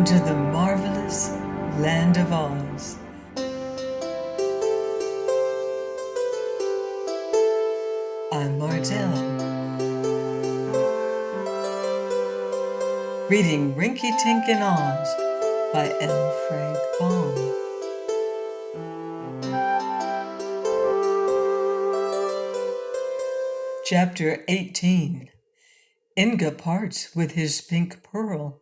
Welcome to the marvelous land of Oz. I'm Martell, reading Rinkitink in Oz by L. Baum. Chapter 18. Inga Parts with his pink pearl.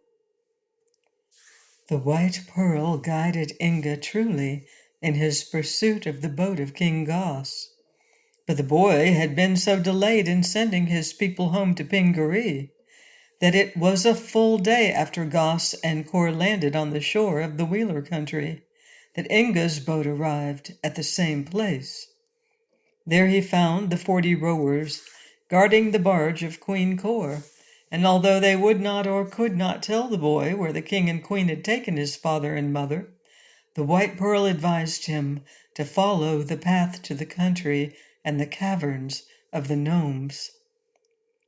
The white pearl guided Inga truly in his pursuit of the boat of King Goss. But the boy had been so delayed in sending his people home to Pingaree that it was a full day after Goss and Kor landed on the shore of the Wheeler country that Inga's boat arrived at the same place. There he found the 40 rowers guarding the barge of Queen Kor, and although they would not or could not tell the boy where the king and queen had taken his father and mother, the white pearl advised him to follow the path to the country and the caverns of the gnomes.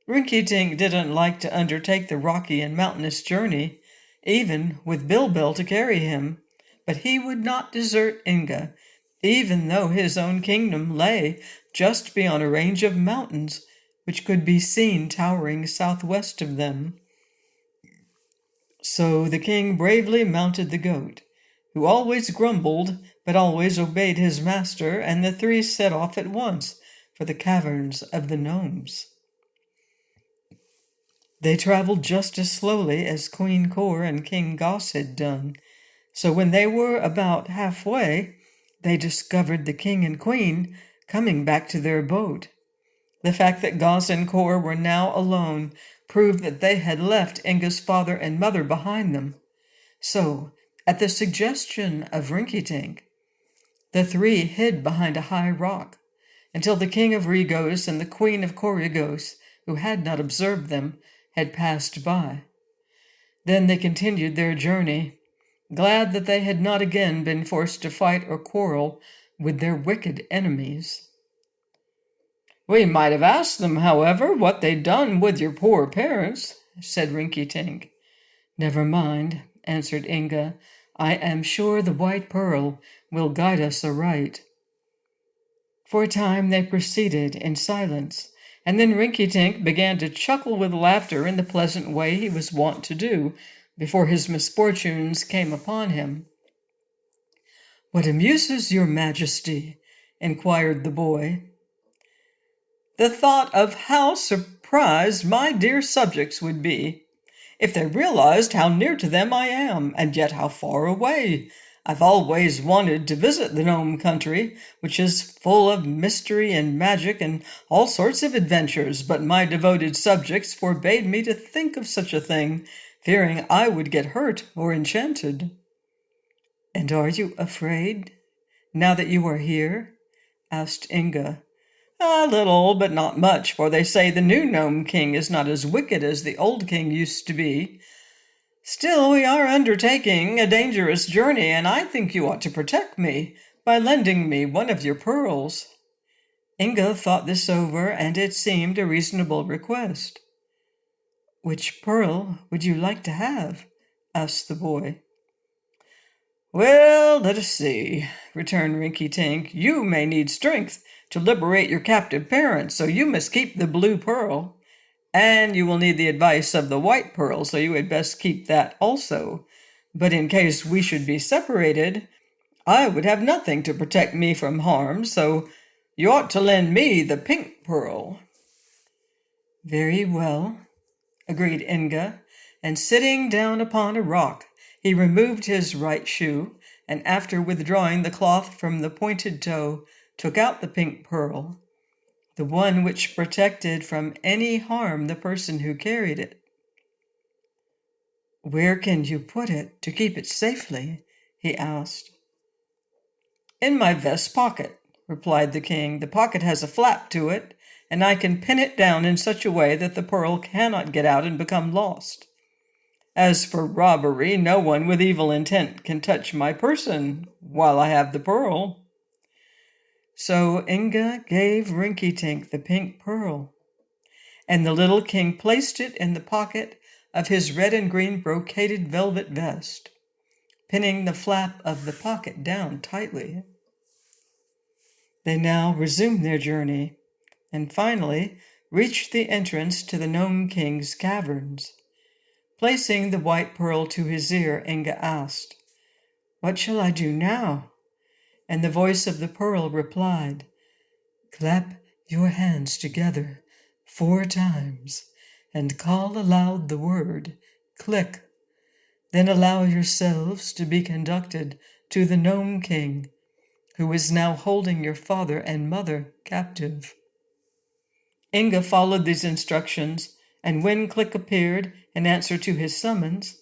Rinkitink didn't like to undertake the rocky and mountainous journey, even with Bilbil to carry him, but he would not desert Inga, even though his own kingdom lay just beyond a range of mountains which could be seen towering southwest of them. So the king bravely mounted the goat, who always grumbled but always obeyed his master, and the three set off at once for the caverns of the gnomes. They traveled just as slowly as Queen Kor and King Goss had done, so when they were about halfway, they discovered the king and queen coming back to their boat. The fact that Goss and Kor were now alone proved that they had left Inga's father and mother behind them. So, at the suggestion of Rinkitink, the three hid behind a high rock until the king of Regos and the queen of Korigos, who had not observed them, had passed by. Then they continued their journey, glad that they had not again been forced to fight or quarrel with their wicked enemies. "We might have asked them, however, what they'd done with your poor parents," said Rinkitink. "Never mind," answered Inga. "I am sure the white pearl will guide us aright." For a time they proceeded in silence, and then Rinkitink began to chuckle with laughter in the pleasant way he was wont to do before his misfortunes came upon him. "What amuses your majesty?" inquired the boy. "The thought of how surprised my dear subjects would be if they realized how near to them I am, and yet how far away. I've always wanted to visit the Nome country, which is full of mystery and magic and all sorts of adventures, but my devoted subjects forbade me to think of such a thing, fearing I would get hurt or enchanted." "And are you afraid, now that you are here?" asked Inga. "A little, but not much, for they say the new Nome King is not as wicked as the old king used to be. Still, we are undertaking a dangerous journey, and I think you ought to protect me by lending me one of your pearls." Inga thought this over, and it seemed a reasonable request. "Which pearl would you like to have?" asked the boy. "Well, let us see," returned Rinkitink. "You may need strength to liberate your captive parents, so you must keep the blue pearl. And you will need the advice of the white pearl, so you had best keep that also. But in case we should be separated, I would have nothing to protect me from harm, so you ought to lend me the pink pearl." "Very well," agreed Inga, and sitting down upon a rock, he removed his right shoe, and after withdrawing the cloth from the pointed toe, took out the pink pearl, the one which protected from any harm the person who carried it. "Where can you put it to keep it safely?" he asked. "In my vest pocket," replied the king. "The pocket has a flap to it, and I can pin it down in such a way that the pearl cannot get out and become lost. As for robbery, no one with evil intent can touch my person while I have the pearl." So Inga gave Rinkitink the pink pearl, and the little king placed it in the pocket of his red and green brocaded velvet vest, pinning the flap of the pocket down tightly. They now resumed their journey, and finally reached the entrance to the Nome King's caverns. Placing the white pearl to his ear, Inga asked, "What shall I do now?" And the voice of the pearl replied, "Clap your hands together 4 times and call aloud the word, 'Click.' Then allow yourselves to be conducted to the Nome King, who is now holding your father and mother captive." Inga followed these instructions, and when Click appeared in answer to his summons,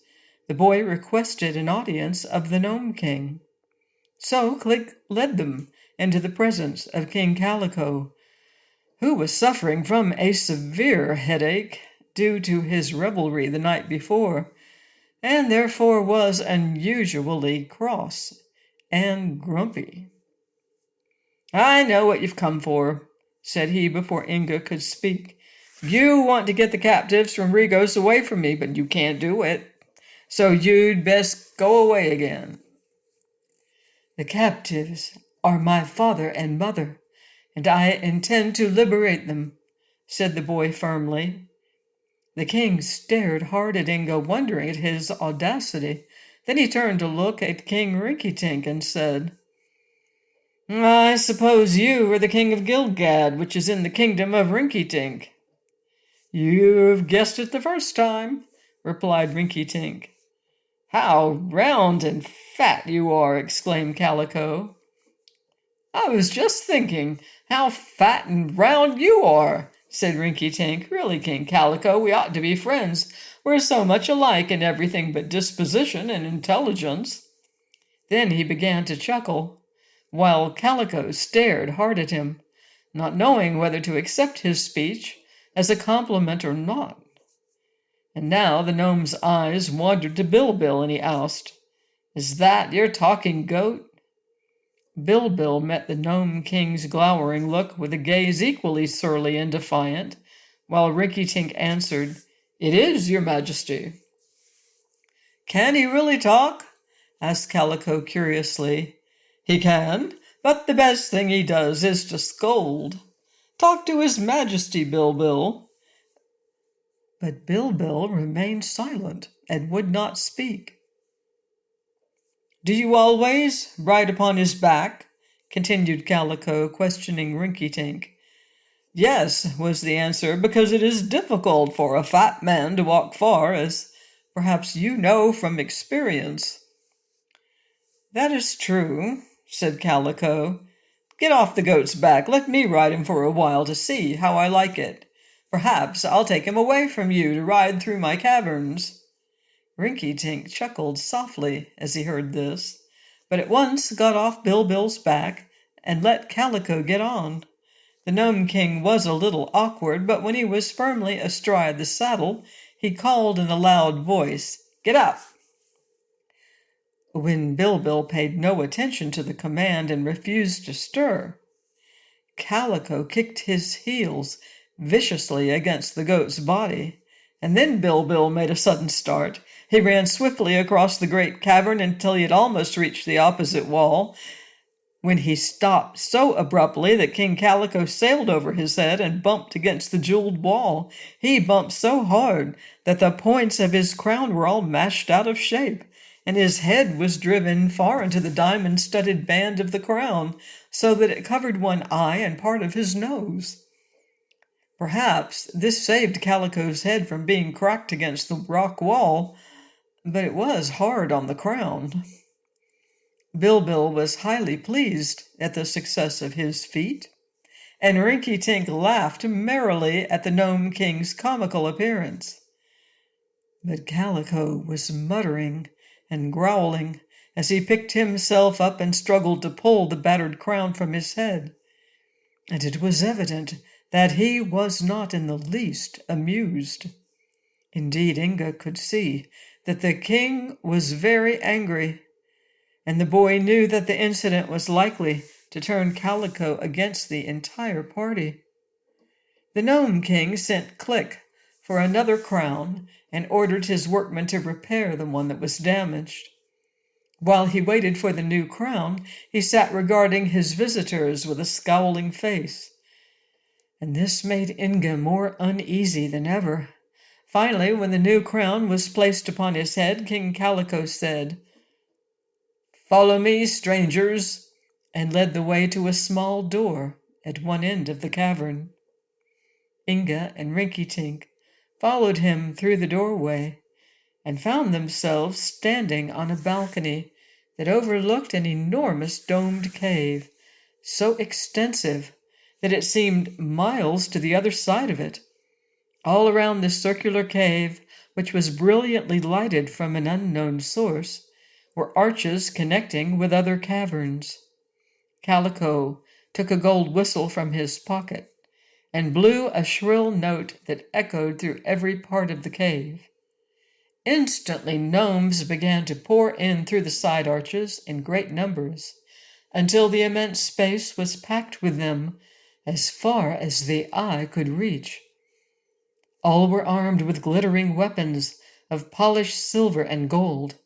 the boy requested an audience of the Nome King. So Click led them into the presence of King Calico, who was suffering from a severe headache due to his revelry the night before, and therefore was unusually cross and grumpy. "I know what you've come for," said he before Inga could speak. "You want to get the captives from Regos away from me, but you can't do it. So you'd best go away again." "The captives are my father and mother, and I intend to liberate them," said the boy firmly. The king stared hard at Inga, wondering at his audacity. Then he turned to look at King Rinkitink and said, "I suppose you are the king of Gilgad, which is in the kingdom of Rinkitink." "You've guessed it the first time," replied Rinkitink. "How round and fat you are!" exclaimed Calico. "I was just thinking how fat and round you are," said Rinkitink. "Really, King Calico, we ought to be friends. We're so much alike in everything but disposition and intelligence." Then he began to chuckle, while Calico stared hard at him, not knowing whether to accept his speech as a compliment or not. And now the gnome's eyes wandered to Bilbil, and he asked, "Is that your talking goat?" Bilbil met the Nome King's glowering look with a gaze equally surly and defiant, while Rinkitink answered, "It is, your majesty." "Can he really talk?" asked Calico curiously. "He can, but the best thing he does is to scold. Talk to his majesty, Bilbil." But Bilbil remained silent and would not speak. "Do you always ride upon his back?" continued Calico, questioning Rinkitink. "Yes," was the answer, "because it is difficult for a fat man to walk far, as perhaps you know from experience." "That is true," said Calico. "Get off the goat's back. Let me ride him for a while to see how I like it. Perhaps I'll take him away from you to ride through my caverns." Rinkitink chuckled softly as he heard this, but at once got off Bilbil's back and let Calico get on. The Nome King was a little awkward, but when he was firmly astride the saddle, he called in a loud voice, "Get up!" When Bilbil paid no attention to the command and refused to stir, Calico kicked his heels viciously against the goat's body, and then Bilbil made a sudden start. He ran swiftly across the great cavern until he had almost reached the opposite wall, when he stopped so abruptly that King Calico sailed over his head and bumped against the jeweled wall. He bumped so hard that the points of his crown were all mashed out of shape, and his head was driven far into the diamond-studded band of the crown, so that it covered one eye and part of his nose. Perhaps this saved Calico's head from being cracked against the rock wall, but it was hard on the crown. Bilbil was highly pleased at the success of his feat, and Rinkitink laughed merrily at the Nome King's comical appearance. But Calico was muttering and growling as he picked himself up and struggled to pull the battered crown from his head, and it was evident that he was not in the least amused. Indeed, Inga could see that the king was very angry, and the boy knew that the incident was likely to turn Calico against the entire party. The Nome King sent Click for another crown and ordered his workmen to repair the one that was damaged. While he waited for the new crown, he sat regarding his visitors with a scowling face. And this made Inga more uneasy than ever. Finally, when the new crown was placed upon his head, King Calico said, "Follow me, strangers," and led the way to a small door at one end of the cavern. Inga and Rinkitink followed him through the doorway and found themselves standing on a balcony that overlooked an enormous domed cave, so extensive that it seemed miles to the other side of it. All around this circular cave, which was brilliantly lighted from an unknown source, were arches connecting with other caverns. Calico took a gold whistle from his pocket and blew a shrill note that echoed through every part of the cave. Instantly, gnomes began to pour in through the side arches in great numbers, until the immense space was packed with them as far as the eye could reach. All were armed with glittering weapons of polished silver and gold,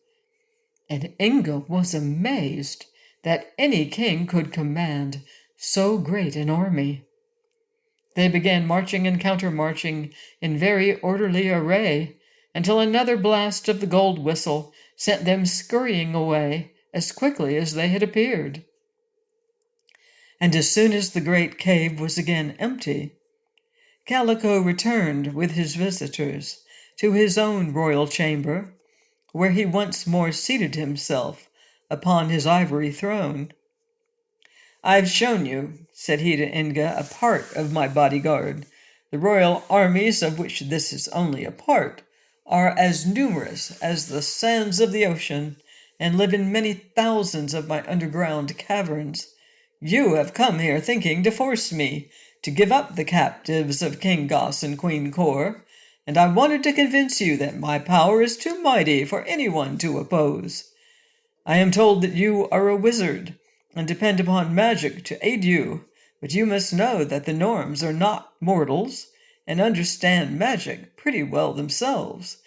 and Inga was amazed that any king could command so great an army. They began marching and counter-marching in very orderly array until another blast of the gold whistle sent them scurrying away as quickly as they had appeared. And as soon as the great cave was again empty, Calico returned with his visitors to his own royal chamber, where he once more seated himself upon his ivory throne. "I've shown you," said he to Inga, "a part of my bodyguard. The royal armies, of which this is only a part, are as numerous as the sands of the ocean and live in many thousands of my underground caverns. You have come here thinking to force me to give up the captives of King Goss and Queen Kor, and I wanted to convince you that my power is too mighty for anyone to oppose. I am told that you are a wizard and depend upon magic to aid you, but you must know that the Norms are not mortals and understand magic pretty well themselves.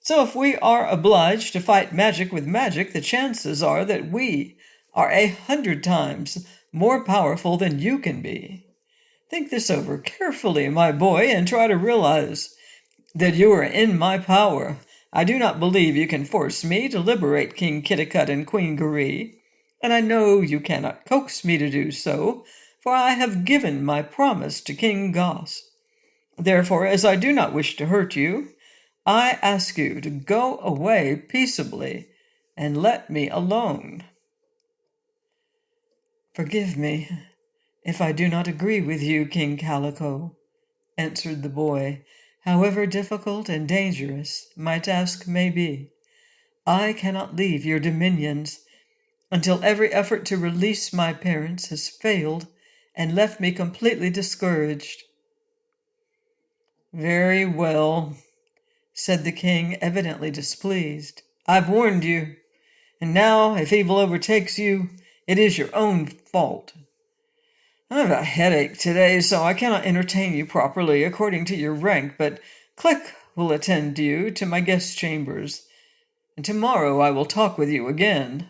So if we are obliged to fight magic with magic, the chances are that we are 100 times more powerful than you can be. Think this over carefully, my boy, and try to realize that you are in my power. I do not believe you can force me to liberate King Kitticut and Queen Garee, and I know you cannot coax me to do so, for I have given my promise to King Goss. Therefore, as I do not wish to hurt you, I ask you to go away peaceably and let me alone." "Forgive me if I do not agree with you, King Calico," answered the boy. "However difficult and dangerous my task may be, I cannot leave your dominions until every effort to release my parents has failed and left me completely discouraged." "Very well," said the king, evidently displeased. "I've warned you, and now if evil overtakes you, it is your own fault. I have a headache today, so I cannot entertain you properly according to your rank, but Click will attend you to my guest chambers, and tomorrow I will talk with you again."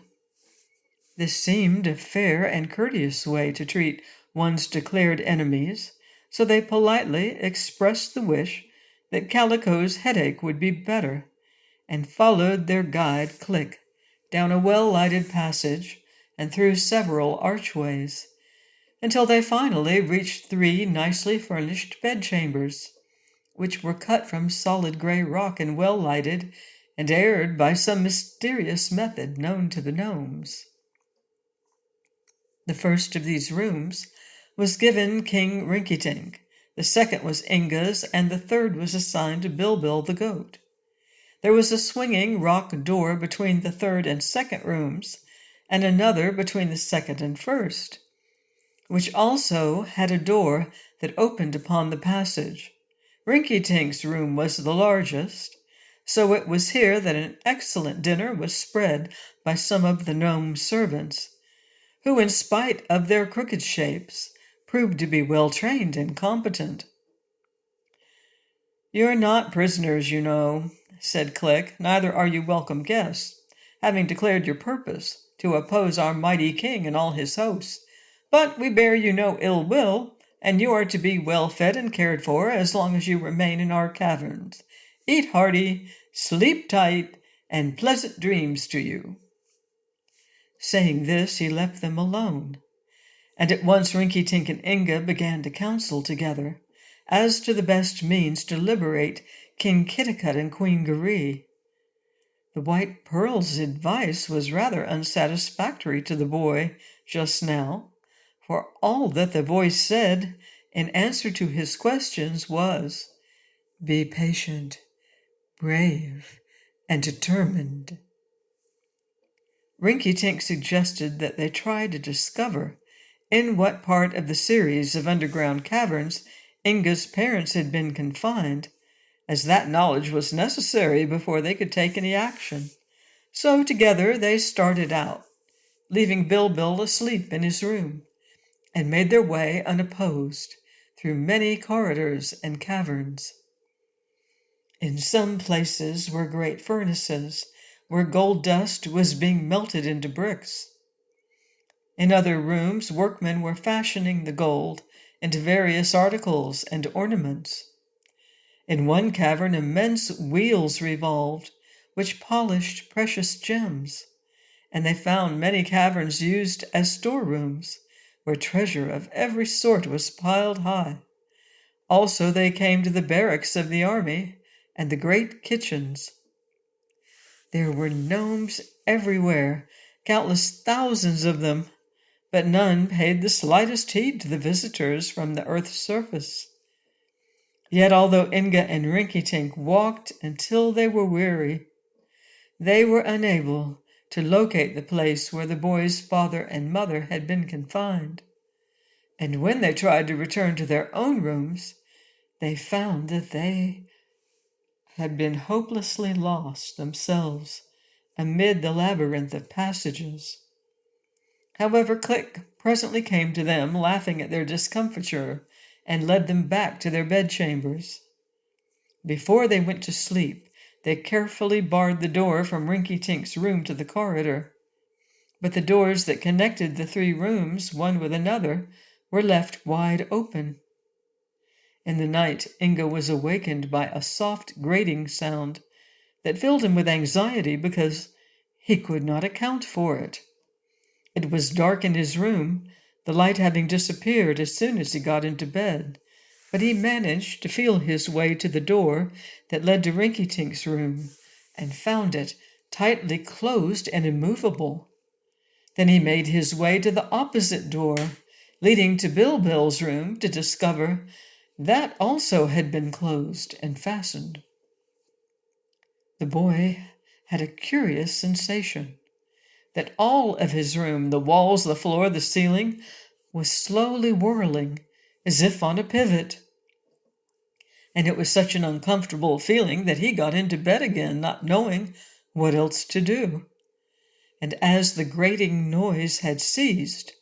This seemed a fair and courteous way to treat one's declared enemies, so they politely expressed the wish that Calico's headache would be better, and followed their guide Click down a well-lighted passage and through several archways, until they finally reached 3 nicely furnished bedchambers, which were cut from solid gray rock and well-lighted and aired by some mysterious method known to the gnomes. The first of these rooms was given King Rinkitink, the second was Inga's, and the third was assigned to Bilbil the goat. There was a swinging rock door between the third and second rooms, and another between the second and first, which also had a door that opened upon the passage. Rinkitink's room was the largest, so it was here that an excellent dinner was spread by some of the gnome servants, who, in spite of their crooked shapes, proved to be well-trained and competent. "You're not prisoners, you know," said Click. "Neither are you welcome guests, having declared your purpose to oppose our mighty king and all his hosts. But we bear you no ill will, and you are to be well fed and cared for as long as you remain in our caverns. Eat hearty, sleep tight, and pleasant dreams to you." Saying this, he left them alone. And at once Rinkitink and Inga began to counsel together as to the best means to liberate King Kitticut and Queen Garee. The White Pearl's advice was rather unsatisfactory to the boy just now, for all that the voice said in answer to his questions was, "Be patient, brave, and determined." Rinkitink suggested that they try to discover in what part of the series of underground caverns Inga's parents had been confined, as that knowledge was necessary before they could take any action. So together they started out, leaving Bilbil asleep in his room, and made their way unopposed through many corridors and caverns. In some places were great furnaces, where gold dust was being melted into bricks. In other rooms, workmen were fashioning the gold into various articles and ornaments. In one cavern, immense wheels revolved, which polished precious gems, and they found many caverns used as storerooms, where treasure of every sort was piled high. Also they came to the barracks of the army and the great kitchens. There were gnomes everywhere, countless thousands of them, but none paid the slightest heed to the visitors from the earth's surface. Yet although Inga and Rinkitink walked until they were weary, they were unable to locate the place where the boy's father and mother had been confined. And when they tried to return to their own rooms, they found that they had been hopelessly lost themselves amid the labyrinth of passages. However, Click presently came to them, laughing at their discomfiture, and led them back to their bedchambers. Before they went to sleep, they carefully barred the door from Rinkitink's room to the corridor, but the doors that connected the three rooms, one with another, were left wide open. In the night, Inga was awakened by a soft grating sound that filled him with anxiety because he could not account for it. It was dark in his room, the light having disappeared as soon as he got into bed, but he managed to feel his way to the door that led to Rinkitink's room and found it tightly closed and immovable. Then he made his way to the opposite door, leading to Bilbil's room, to discover that also had been closed and fastened. The boy had a curious sensation that all of his room, the walls, the floor, the ceiling, was slowly whirling as if on a pivot. And it was such an uncomfortable feeling that he got into bed again, not knowing what else to do. And as the grating noise had ceased,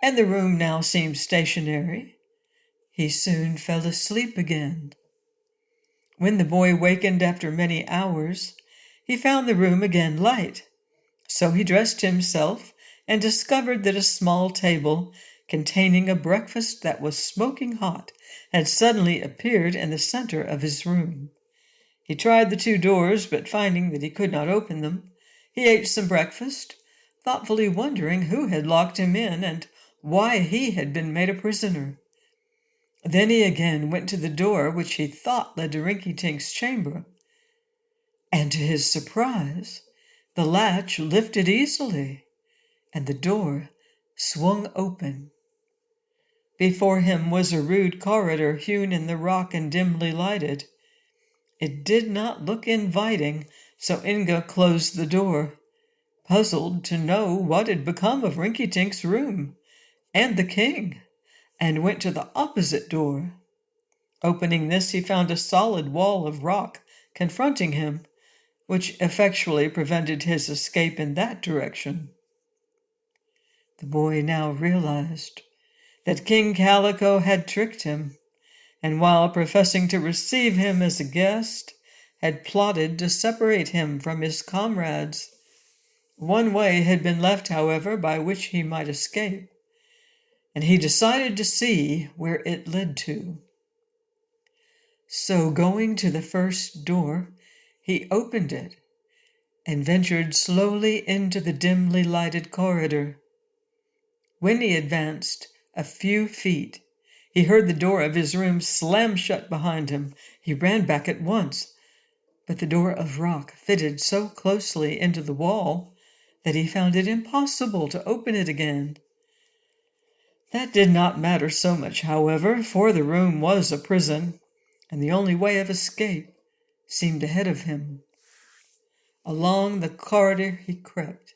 and the room now seemed stationary, he soon fell asleep again. When the boy wakened after many hours, he found the room again light. So he dressed himself and discovered that a small table containing a breakfast that was smoking hot had suddenly appeared in the center of his room. He tried the two doors, but finding that he could not open them, he ate some breakfast, thoughtfully wondering who had locked him in and why he had been made a prisoner. Then he again went to the door which he thought led to Rinkitink's chamber, and to his surprise, the latch lifted easily, and the door swung open. Before him was a rude corridor hewn in the rock and dimly lighted. It did not look inviting, so Inga closed the door, puzzled to know what had become of Rinkitink's room and the king, and went to the opposite door. Opening this, he found a solid wall of rock confronting him, which effectually prevented his escape in that direction. The boy now realized that King Calico had tricked him, and while professing to receive him as a guest, had plotted to separate him from his comrades. One way had been left, however, by which he might escape, and he decided to see where it led to. So, going to the first door, he opened it and ventured slowly into the dimly lighted corridor. When he advanced a few feet, he heard the door of his room slam shut behind him. He ran back at once, but the door of rock fitted so closely into the wall that he found it impossible to open it again. That did not matter so much, however, for the room was a prison, and the only way of escape seemed ahead of him. Along the corridor he crept,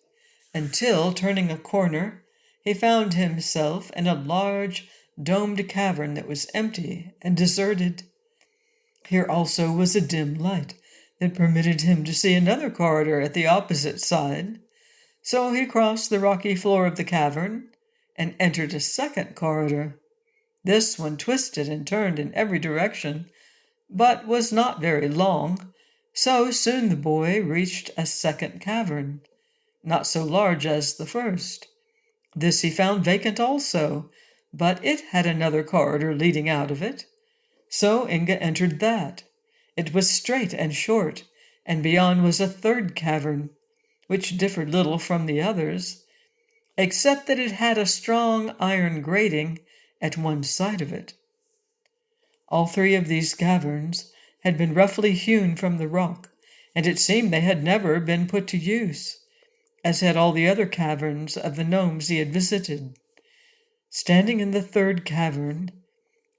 until, turning a corner, he found himself in a large, domed cavern that was empty and deserted. Here also was a dim light that permitted him to see another corridor at the opposite side. So he crossed the rocky floor of the cavern and entered a second corridor. This one twisted and turned in every direction, but was not very long, so soon the boy reached a second cavern, not so large as the first. This he found vacant also, but it had another corridor leading out of it. So Inga entered that. It was straight and short, and beyond was a third cavern, which differed little from the others, except that it had a strong iron grating at one side of it. All three of these caverns had been roughly hewn from the rock, and it seemed they had never been put to use, as had all the other caverns of the gnomes he had visited. Standing in the third cavern,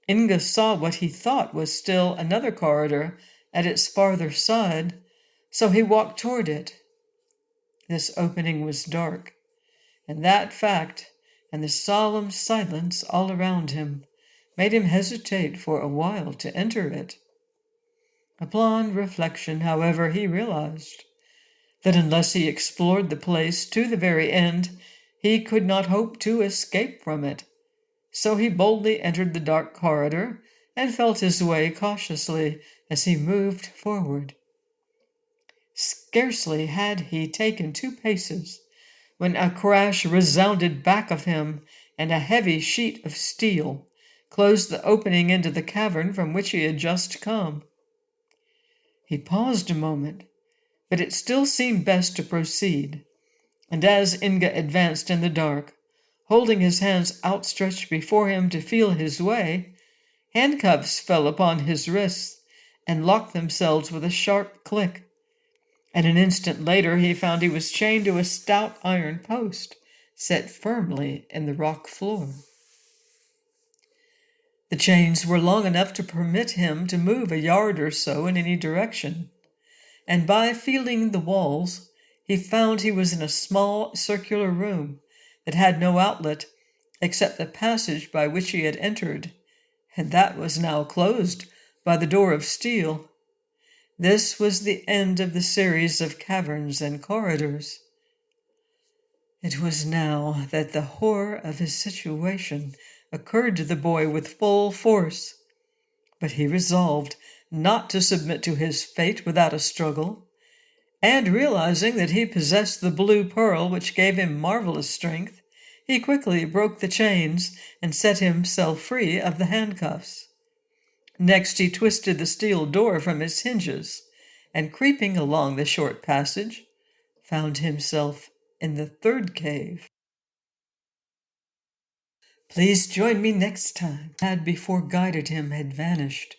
Inga saw what he thought was still another corridor at its farther side, so he walked toward it. This opening was dark, and that fact, and the solemn silence all around him, made him hesitate for a while to enter it. Upon reflection, however, he realized that unless he explored the place to the very end, he could not hope to escape from it. So he boldly entered the dark corridor and felt his way cautiously as he moved forward. Scarcely had he taken 2 paces when a crash resounded back of him, and a heavy sheet of steel closed the opening into the cavern from which he had just come. He paused a moment, but it still seemed best to proceed, and as Inga advanced in the dark, holding his hands outstretched before him to feel his way, handcuffs fell upon his wrists and locked themselves with a sharp click, and an instant later he found he was chained to a stout iron post set firmly in the rock floor. The chains were long enough to permit him to move a yard or so in any direction, and by feeling the walls, he found he was in a small circular room that had no outlet except the passage by which he had entered, and that was now closed by the door of steel. This was the end of the series of caverns and corridors. It was now that the horror of his situation occurred to the boy with full force, but he resolved not to submit to his fate without a struggle, and realizing that he possessed the blue pearl which gave him marvelous strength, he quickly broke the chains and set himself free of the handcuffs. Next he twisted the steel door from its hinges, and creeping along the short passage, found himself in the third cave. Please join me next time. Had before guided him had vanished.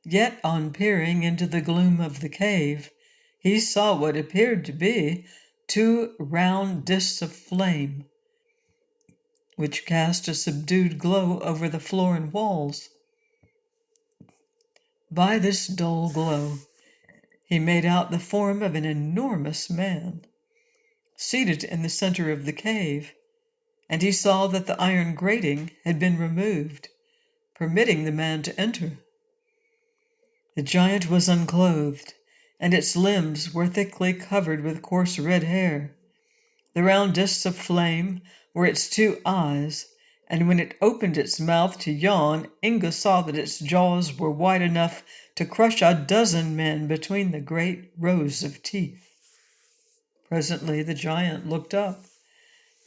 Yet on peering into the gloom of the cave, he saw what appeared to be 2 round discs of flame, which cast a subdued glow over the floor and walls. By this dull glow, he made out the form of an enormous man, seated in the center of the cave, and he saw that the iron grating had been removed, permitting the man to enter. The giant was unclothed, and its limbs were thickly covered with coarse red hair. The round discs of flame were its 2 eyes, and when it opened its mouth to yawn, Inga saw that its jaws were wide enough to crush a dozen men between the great rows of teeth. Presently the giant looked up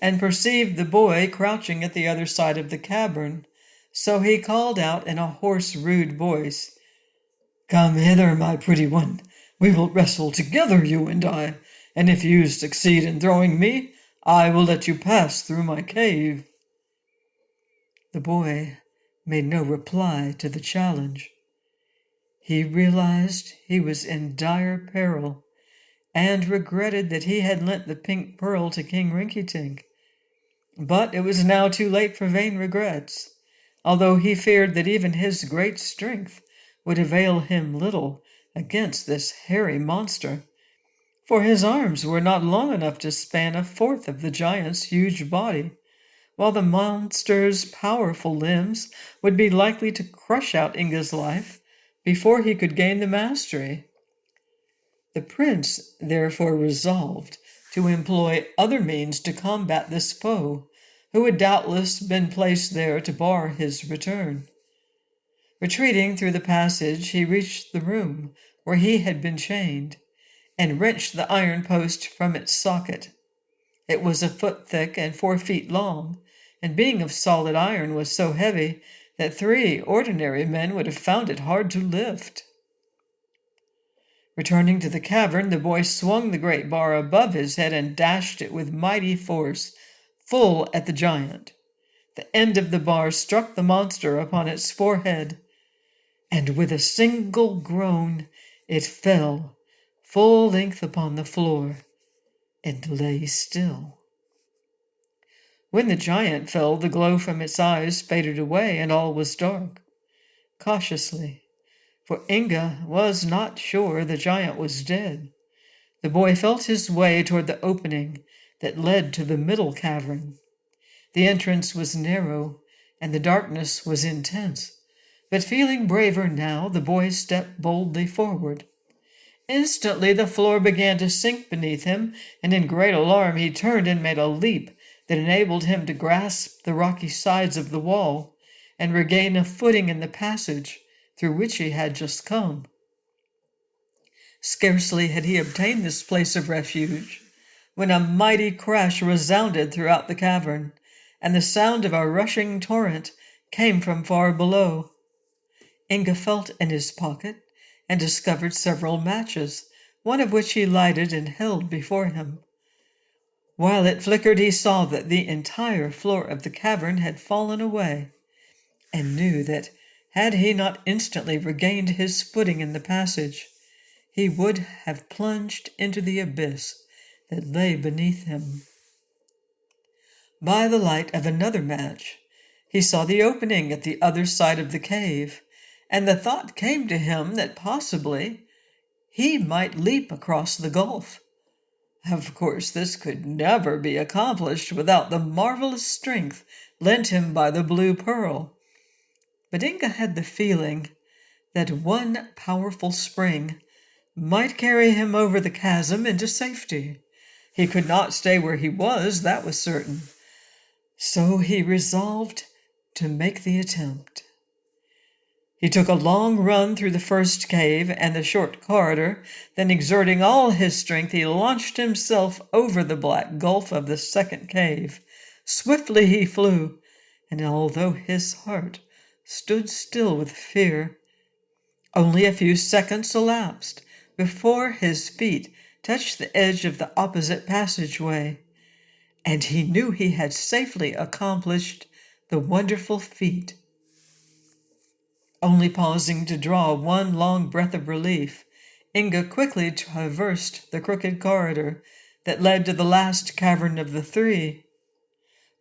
and perceived the boy crouching at the other side of the cavern, so he called out in a hoarse, rude voice, "Come hither, my pretty one. We will wrestle together, you and I, and if you succeed in throwing me, I will let you pass through my cave." The boy made no reply to the challenge. He realized he was in dire peril and regretted that he had lent the pink pearl to King Rinkitink. But it was now too late for vain regrets, although he feared that even his great strength would avail him little against this hairy monster, for his arms were not long enough to span a fourth of the giant's huge body, while the monster's powerful limbs would be likely to crush out Inga's life before he could gain the mastery. The prince therefore resolved to employ other means to combat this foe, who had doubtless been placed there to bar his return. Retreating through the passage, he reached the room where he had been chained, and wrenched the iron post from its socket. It was a foot thick and 4 feet long, and being of solid iron was so heavy that 3 ordinary men would have found it hard to lift. Returning to the cavern, the boy swung the great bar above his head and dashed it with mighty force, full at the giant. The end of the bar struck the monster upon its forehead, and with a single groan it fell full length upon the floor and lay still. When the giant fell, the glow from its eyes faded away, and all was dark. Cautiously, for Inga was not sure the giant was dead, the boy felt his way toward the opening that led to the middle cavern. The entrance was narrow, and the darkness was intense, but feeling braver now, the boy stepped boldly forward. Instantly the floor began to sink beneath him, and in great alarm he turned and made a leap that enabled him to grasp the rocky sides of the wall and regain a footing in the passage through which he had just come. Scarcely had he obtained this place of refuge when a mighty crash resounded throughout the cavern, and the sound of a rushing torrent came from far below. Inga felt in his pocket and discovered several matches, one of which he lighted and held before him. While it flickered, he saw that the entire floor of the cavern had fallen away, and knew that, had he not instantly regained his footing in the passage, he would have plunged into the abyss that lay beneath him. By the light of another match, he saw the opening at the other side of the cave, and the thought came to him that possibly he might leap across the gulf. Of course, this could never be accomplished without the marvelous strength lent him by the blue pearl. But Inga had the feeling that one powerful spring might carry him over the chasm into safety. He could not stay where he was, that was certain. So he resolved to make the attempt. He took a long run through the first cave and the short corridor, then exerting all his strength, he launched himself over the black gulf of the second cave. Swiftly he flew, and although his heart stood still with fear, only a few seconds elapsed before his feet touched the edge of the opposite passageway, and he knew he had safely accomplished the wonderful feat. Only pausing to draw one long breath of relief, Inga quickly traversed the crooked corridor that led to the last cavern of the 3.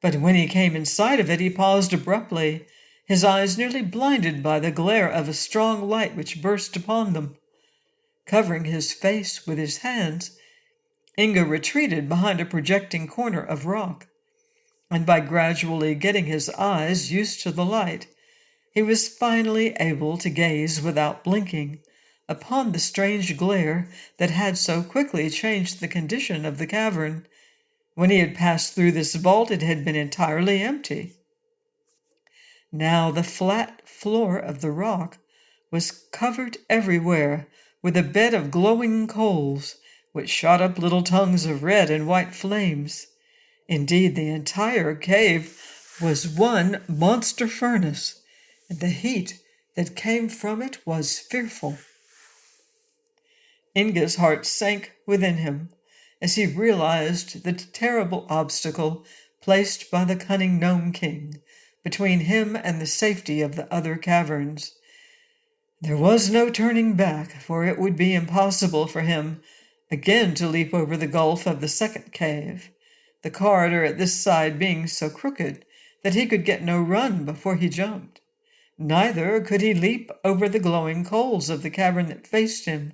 But when he came in sight of it, he paused abruptly, his eyes nearly blinded by the glare of a strong light which burst upon them. Covering his face with his hands, Inga retreated behind a projecting corner of rock, and by gradually getting his eyes used to the light, he was finally able to gaze without blinking upon the strange glare that had so quickly changed the condition of the cavern. When he had passed through this vault, it had been entirely empty. Now the flat floor of the rock was covered everywhere with a bed of glowing coals, which shot up little tongues of red and white flames. Indeed, the entire cave was one monster furnace, and the heat that came from it was fearful. Inga's heart sank within him as he realized the terrible obstacle placed by the cunning Nome King between him and the safety of the other caverns. There was no turning back, for it would be impossible for him again to leap over the gulf of the second cave, the corridor at this side being so crooked that he could get no run before he jumped. Neither could he leap over the glowing coals of the cavern that faced him,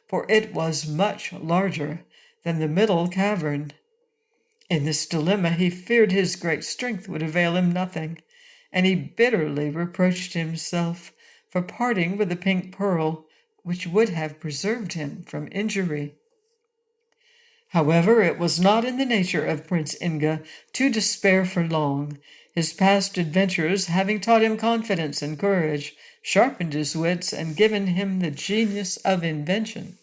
for it was much larger than the middle cavern. In this dilemma he feared his great strength would avail him nothing, and he bitterly reproached himself for parting with the pink pearl, which would have preserved him from injury. However, it was not in the nature of Prince Inga to despair for long. His past adventures, having taught him confidence and courage, sharpened his wits, and given him the genius of invention.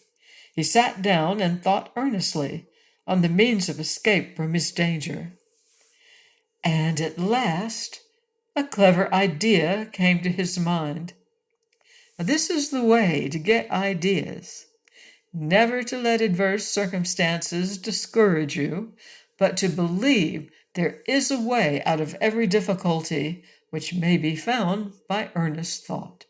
He sat down and thought earnestly on the means of escape from his danger. And at last a clever idea came to his mind. This is the way to get ideas. Never to let adverse circumstances discourage you, but to believe there is a way out of every difficulty which may be found by earnest thought.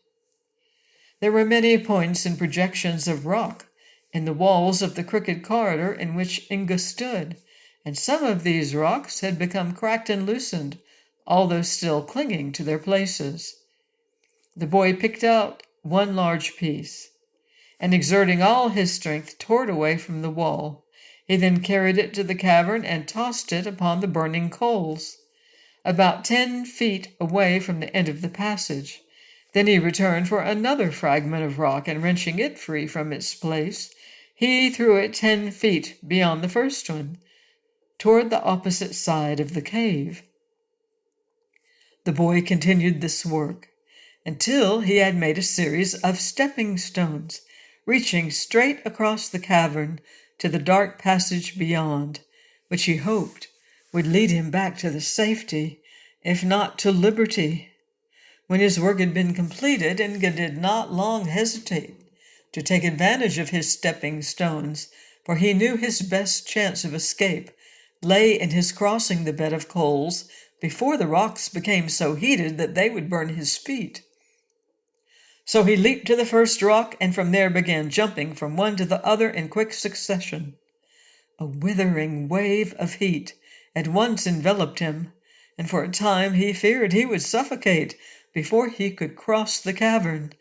There were many points and projections of rock in the walls of the crooked corridor in which Inga stood, and some of these rocks had become cracked and loosened, although still clinging to their places. The boy picked out one large piece, and exerting all his strength, tore it away from the wall. He then carried it to the cavern and tossed it upon the burning coals, about 10 feet away from the end of the passage. Then he returned for another fragment of rock, and wrenching it free from its place, he threw it 10 feet beyond the first one, toward the opposite side of the cave. The boy continued this work until he had made a series of stepping stones, reaching straight across the cavern to the dark passage beyond, which he hoped would lead him back to the safety, if not to liberty. When his work had been completed, Inga did not long hesitate to take advantage of his stepping stones, for he knew his best chance of escape lay in his crossing the bed of coals before the rocks became so heated that they would burn his feet. So he leaped to the first rock, and from there began jumping from one to the other in quick succession. A withering wave of heat at once enveloped him, and for a time he feared he would suffocate before he could cross the cavern.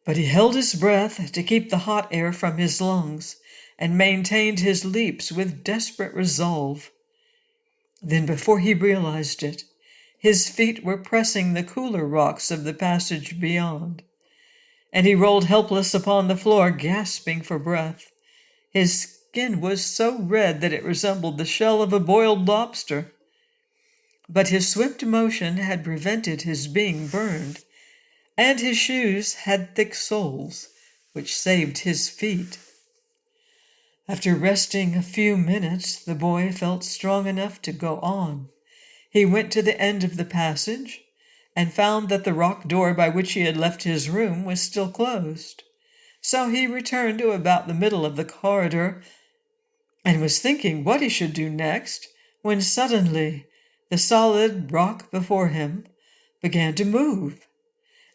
But he held his breath to keep the hot air from his lungs, and maintained his leaps with desperate resolve. Then, before he realized it, his feet were pressing the cooler rocks of the passage beyond, and he rolled helpless upon the floor, gasping for breath. His skin was so red that it resembled the shell of a boiled lobster. But his swift motion had prevented his being burned, and his shoes had thick soles, which saved his feet. After resting a few minutes, the boy felt strong enough to go on. He went to the end of the passage and found that the rock door by which he had left his room was still closed. So he returned to about the middle of the corridor and was thinking what he should do next, when suddenly the solid rock before him began to move,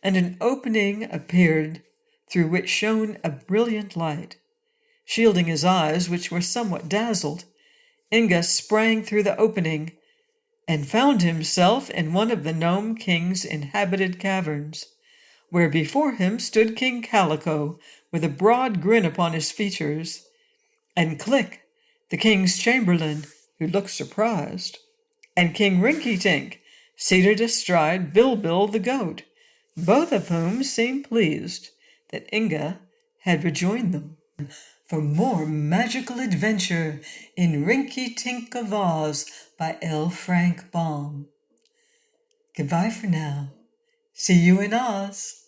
and an opening appeared through which shone a brilliant light. Shielding his eyes, which were somewhat dazzled, Inga sprang through the opening and found himself in one of the Nome King's inhabited caverns, where before him stood King Calico with a broad grin upon his features, and Click, the king's chamberlain, who looked surprised, and King Rinkitink, seated astride Bilbil the goat, both of whom seemed pleased that Inga had rejoined them. For more magical adventure in Rinkitink of Oz by L. Frank Baum. Goodbye for now. See you in Oz.